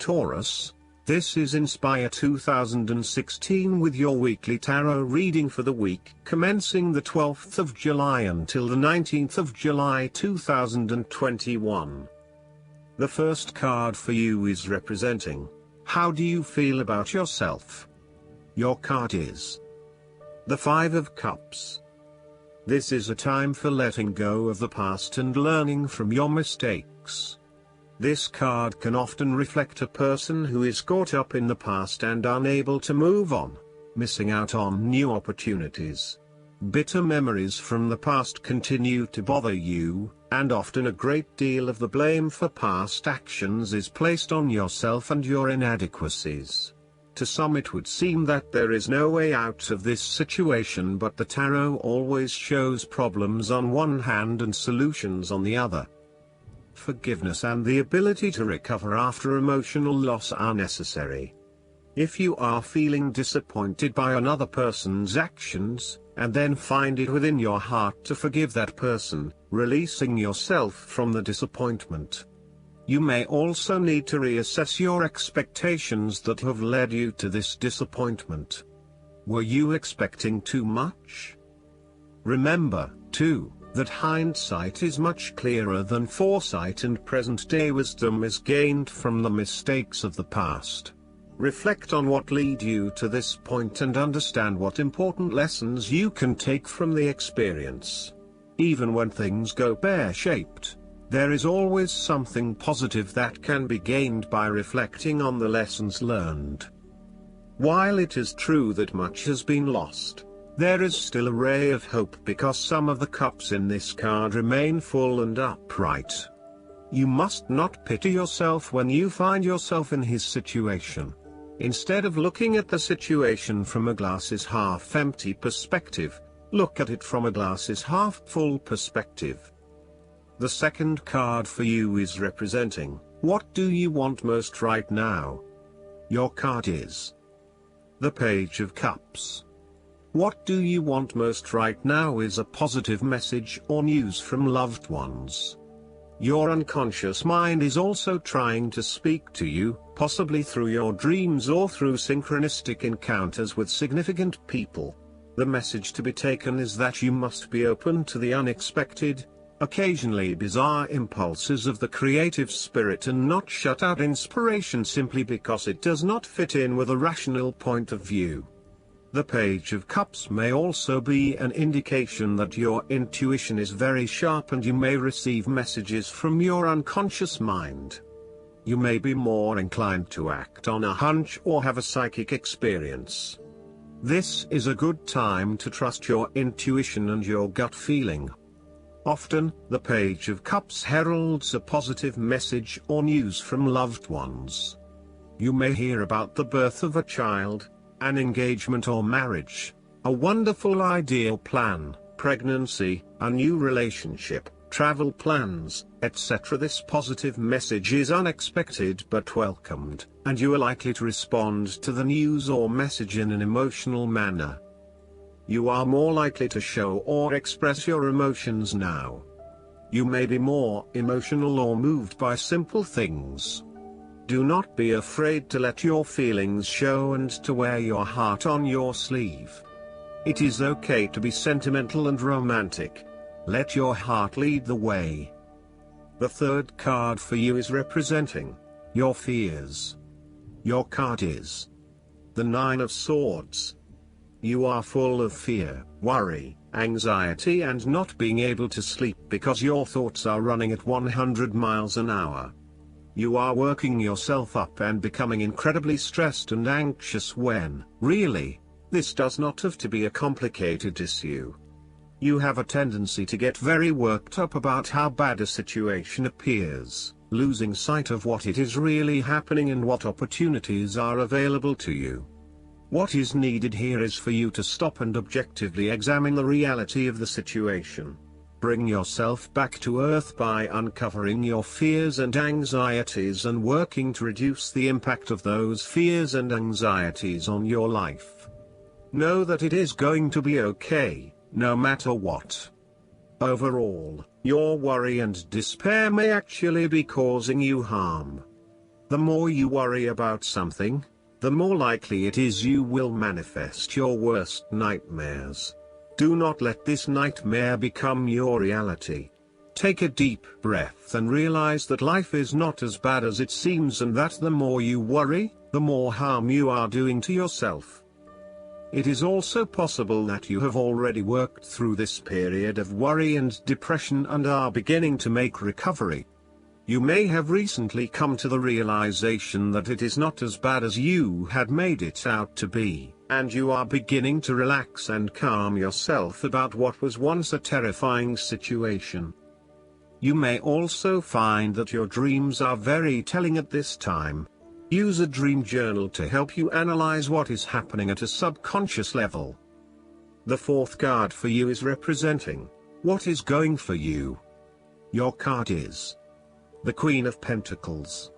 Taurus. This is Inspire 2016 with your weekly tarot reading for the week commencing the 12th of July until the 19th of July 2021. The first card for you is representing, how do you feel about yourself? Your card is the Five of Cups. This is a time for letting go of the past and learning from your mistakes. This card can often reflect a person who is caught up in the past and unable to move on, missing out on new opportunities. Bitter memories from the past continue to bother you, and often a great deal of the blame for past actions is placed on yourself and your inadequacies. To some it would seem that there is no way out of this situation, but the tarot always shows problems on one hand and solutions on the other. Forgiveness and the ability to recover after emotional loss are necessary. If you are feeling disappointed by another person's actions, and then find it within your heart to forgive that person, releasing yourself from the disappointment. You may also need to reassess your expectations that have led you to this disappointment. Were you expecting too much? Remember, too, that hindsight is much clearer than foresight, and present-day wisdom is gained from the mistakes of the past. Reflect on what led you to this point and understand what important lessons you can take from the experience. Even when things go pear-shaped, there is always something positive that can be gained by reflecting on the lessons learned. While it is true that much has been lost, there is still a ray of hope, because some of the cups in this card remain full and upright. You must not pity yourself when you find yourself in his situation. Instead of looking at the situation from a glass is half empty perspective, look at it from a glass is half full perspective. The second card for you is representing, what do you want most right now? Your card is the Page of Cups. What do you want most right now is a positive message or news from loved ones. Your unconscious mind is also trying to speak to you, possibly through your dreams or through synchronistic encounters with significant people. The message to be taken is that you must be open to the unexpected, occasionally bizarre impulses of the creative spirit, and not shut out inspiration simply because it does not fit in with a rational point of view. The Page of Cups may also be an indication that your intuition is very sharp and you may receive messages from your unconscious mind. You may be more inclined to act on a hunch or have a psychic experience. This is a good time to trust your intuition and your gut feeling. Often, the Page of Cups heralds a positive message or news from loved ones. You may hear about the birth of a child, an engagement or marriage, a wonderful ideal plan, pregnancy, a new relationship, travel plans, etc. This positive message is unexpected but welcomed, and you are likely to respond to the news or message in an emotional manner. You are more likely to show or express your emotions now. You may be more emotional or moved by simple things. Do not be afraid to let your feelings show and to wear your heart on your sleeve. It is okay to be sentimental and romantic. Let your heart lead the way. The third card for you is representing your fears. Your card is the Nine of Swords. You are full of fear, worry, anxiety and not being able to sleep because your thoughts are running at 100 miles an hour. You are working yourself up and becoming incredibly stressed and anxious when, really, this does not have to be a complicated issue. You have a tendency to get very worked up about how bad a situation appears, losing sight of what it is really happening and what opportunities are available to you. What is needed here is for you to stop and objectively examine the reality of the situation. Bring yourself back to earth by uncovering your fears and anxieties and working to reduce the impact of those fears and anxieties on your life. Know that it is going to be okay, no matter what. Overall, your worry and despair may actually be causing you harm. The more you worry about something, the more likely it is you will manifest your worst nightmares. Do not let this nightmare become your reality. Take a deep breath and realize that life is not as bad as it seems, and that the more you worry, the more harm you are doing to yourself. It is also possible that you have already worked through this period of worry and depression and are beginning to make recovery. You may have recently come to the realization that it is not as bad as you had made it out to be, and you are beginning to relax and calm yourself about what was once a terrifying situation. You may also find that your dreams are very telling at this time. Use a dream journal to help you analyze what is happening at a subconscious level. The fourth card for you is representing what is going for you. Your card is the Queen of Pentacles.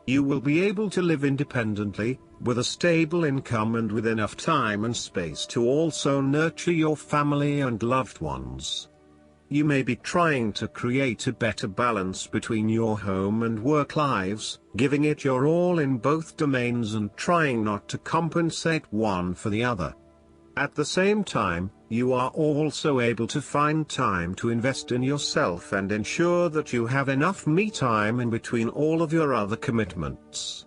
You will be able to live independently, with a stable income and with enough time and space to also nurture your family and loved ones. You may be trying to create a better balance between your home and work lives, giving it your all in both domains and trying not to compensate one for the other. At the same time, you are also able to find time to invest in yourself and ensure that you have enough me time in between all of your other commitments.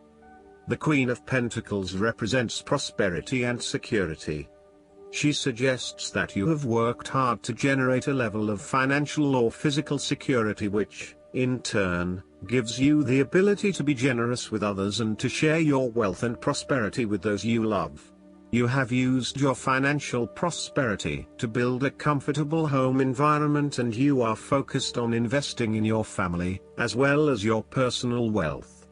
The Queen of Pentacles represents prosperity and security. She suggests that you have worked hard to generate a level of financial or physical security which, in turn, gives you the ability to be generous with others and to share your wealth and prosperity with those you love. You have used your financial prosperity to build a comfortable home environment, and you are focused on investing in your family, as well as your personal wealth.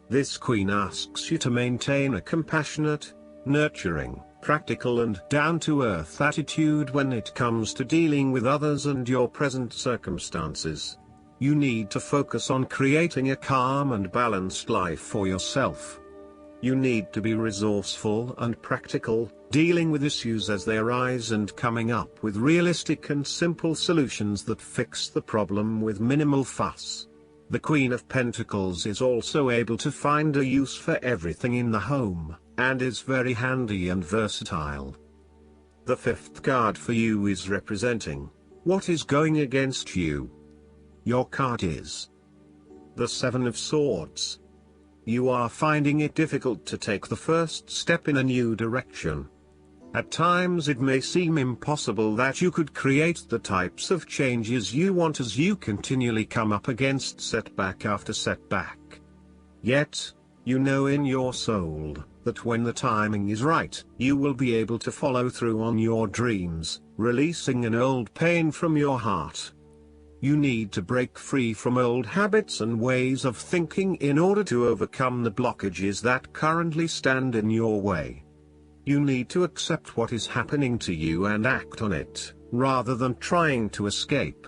This Queen asks you to maintain a compassionate, nurturing, practical and down-to-earth attitude when it comes to dealing with others and your present circumstances. You need to focus on creating a calm and balanced life for yourself. You need to be resourceful and practical, dealing with issues as they arise and coming up with realistic and simple solutions that fix the problem with minimal fuss. The Queen of Pentacles is also able to find a use for everything in the home, and is very handy and versatile. The fifth card for you is representing what is going against you. Your card is the Seven of Swords. You are finding it difficult to take the first step in a new direction. At times it may seem impossible that you could create the types of changes you want as you continually come up against setback after setback. Yet, you know in your soul that when the timing is right, you will be able to follow through on your dreams, releasing an old pain from your heart. You need to break free from old habits and ways of thinking in order to overcome the blockages that currently stand in your way. You need to accept what is happening to you and act on it, rather than trying to escape.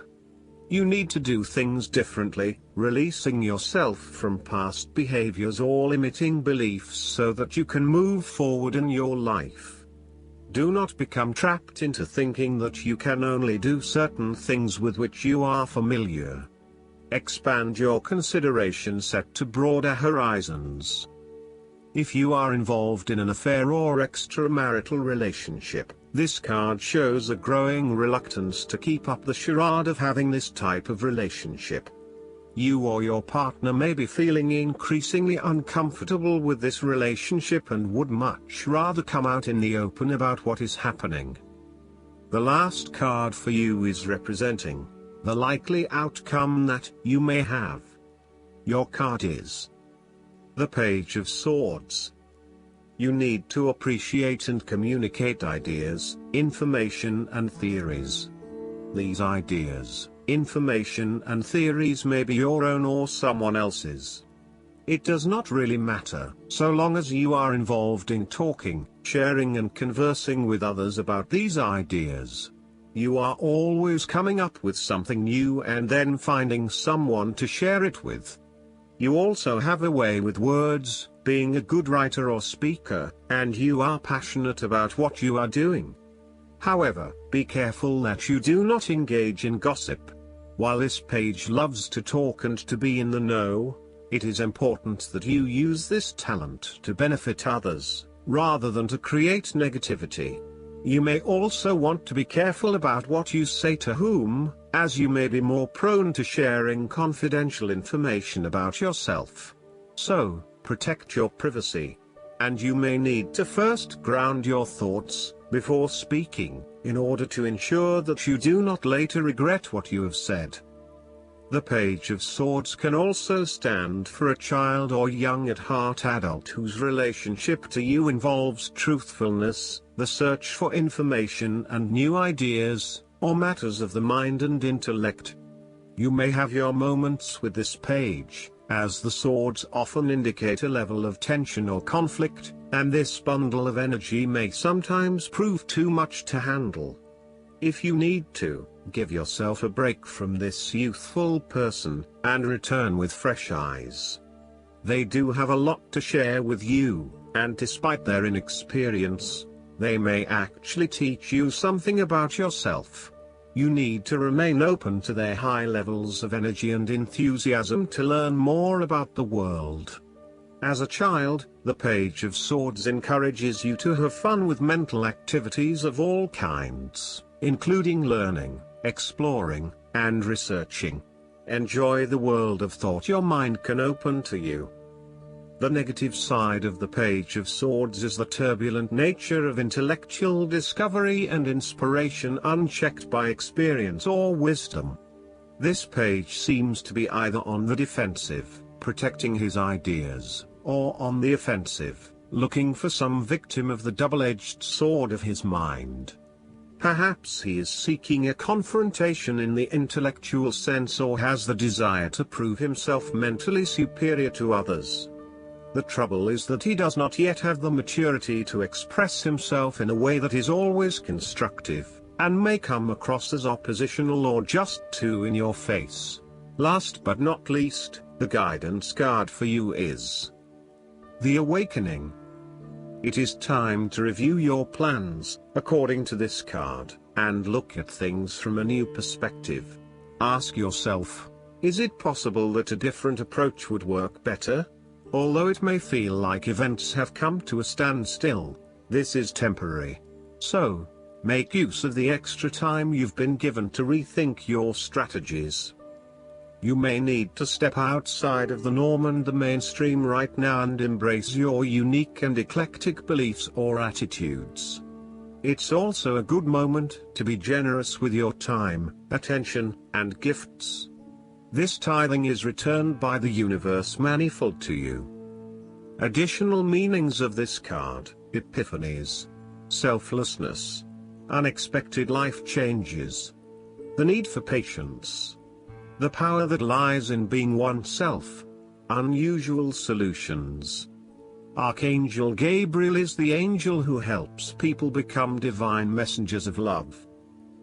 You need to do things differently, releasing yourself from past behaviors or limiting beliefs so that you can move forward in your life. Do not become trapped into thinking that you can only do certain things with which you are familiar. Expand your consideration set to broader horizons. If you are involved in an affair or extramarital relationship, this card shows a growing reluctance to keep up the charade of having this type of relationship. You or your partner may be feeling increasingly uncomfortable with this relationship and would much rather come out in the open about what is happening. The last card for you is representing the likely outcome that you may have. Your card is the Page of Swords. You need to appreciate and communicate ideas, information and theories. These ideas, information and theories may be your own or someone else's. It does not really matter, so long as you are involved in talking, sharing and conversing with others about these ideas. You are always coming up with something new and then finding someone to share it with. You also have a way with words, being a good writer or speaker, and you are passionate about what you are doing. However, be careful that you do not engage in gossip. While this page loves to talk and to be in the know, It is important that you use this talent to benefit others, rather than to create negativity. You may also want to be careful about what you say to whom, as you may be more prone to sharing confidential information about yourself. So, protect your privacy. And you may need to first ground your thoughts, before speaking, in order to ensure that you do not later regret what you have said. The Page of Swords can also stand for a child or young at heart adult whose relationship to you involves truthfulness, the search for information and new ideas, or matters of the mind and intellect. You may have your moments with this page, as the swords often indicate a level of tension or conflict, and this bundle of energy may sometimes prove too much to handle. If you need to, give yourself a break from this youthful person, and return with fresh eyes. They do have a lot to share with you, and despite their inexperience, they may actually teach you something about yourself. You need to remain open to their high levels of energy and enthusiasm to learn more about the world. As a child, the Page of Swords encourages you to have fun with mental activities of all kinds, including learning, exploring, and researching. Enjoy the world of thought your mind can open to you. The negative side of the Page of Swords is the turbulent nature of intellectual discovery and inspiration unchecked by experience or wisdom. This page seems to be either on the defensive, protecting his ideas, or on the offensive, looking for some victim of the double-edged sword of his mind. Perhaps he is seeking a confrontation in the intellectual sense or has the desire to prove himself mentally superior to others. The trouble is that he does not yet have the maturity to express himself in a way that is always constructive, and may come across as oppositional or just too in your face. Last but not least, the guidance card for you is the Awakening. It is time to review your plans, according to this card, and look at things from a new perspective. Ask yourself, is it possible that a different approach would work better? Although it may feel like events have come to a standstill, this is temporary. So, make use of the extra time you've been given to rethink your strategies. You may need to step outside of the norm and the mainstream right now and embrace your unique and eclectic beliefs or attitudes. It's also a good moment to be generous with your time, attention, and gifts. This tithing is returned by the universe manifold to you. Additional meanings of this card: epiphanies, selflessness, unexpected life changes, the need for patience, the power that lies in being oneself, unusual solutions. Archangel Gabriel is the angel who helps people become divine messengers of love.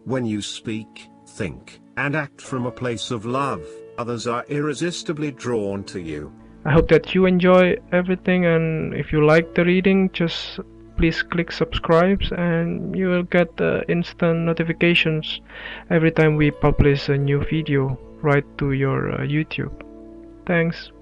When you speak, think, and act from a place of love, others are irresistibly drawn to you. I hope that you enjoy everything, and if you like the reading, just please click subscribe and you will get instant notifications every time we publish a new video right to your YouTube. Thanks.